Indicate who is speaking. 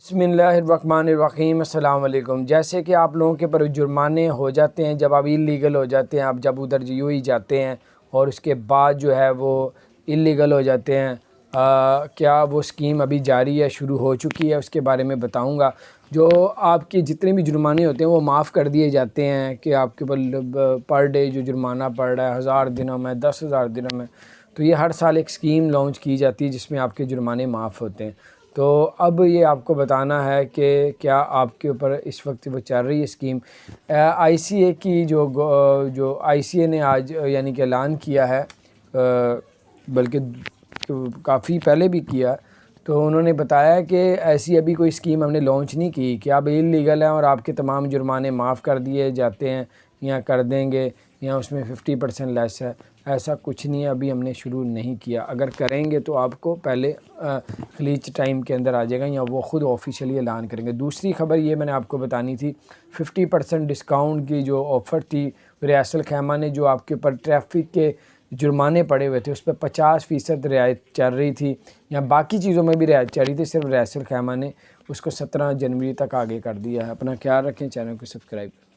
Speaker 1: बिस्मिल्लाहिर्रहमानिर्रहीम। अस्सलाम वालेकुम। जैसे कि आप लोगों के पर जुर्माने हो जाते हैं जब आप इलीगल हो जाते हैं, आप जब उधर यूँ ही जाते हैं और उसके बाद जो है वो इलीगल हो जाते हैं, क्या वो स्कीम अभी जारी है, शुरू हो चुकी है, उसके बारे में बताऊंगा। जो आपके जितने भी जुर्माने होते हैं वो माफ़ कर दिए जाते हैं कि आपके पर डे जो जुर्माना पड़ रहा है 1000 दिनों में, 10,000 दिनों में, तो ये हर साल एक स्कीम लॉन्च की जाती है जिसमें आपके जुर्माने माफ़ होते हैं। तो अब ये आपको बताना है कि क्या आपके ऊपर इस वक्त वो चल रही है स्कीम। आईसीए की जो आईसीए ने आज यानी कि ऐलान किया है, बल्कि काफ़ी पहले भी किया, तो उन्होंने बताया कि ऐसी अभी कोई स्कीम हमने लॉन्च नहीं की कि आप इलीगल हैं और आपके तमाम जुर्माने माफ़ कर दिए जाते हैं या कर देंगे या उसमें 50% लेस है। ऐसा कुछ नहीं है, अभी हमने शुरू नहीं किया। अगर करेंगे तो आपको पहले खलीज टाइम के अंदर आ जाएगा या वो ख़ुद ऑफिशियली ऐलान करेंगे। दूसरी ख़बर ये मैंने आपको बतानी थी, 50% डिस्काउंट की जो ऑफ़र थी रियासत खैमा ने, जो आपके ऊपर ट्रैफिक के जुर्माने पड़े हुए थे उस पर 50% रियायत चल रही थी, या बाकी चीज़ों में भी रियायत चल रही थी, सिर्फ रियासत खैमा ने उसको 17 जनवरी तक आगे कर दिया है। अपना ख्याल रखें, चैनल को सब्सक्राइब करें।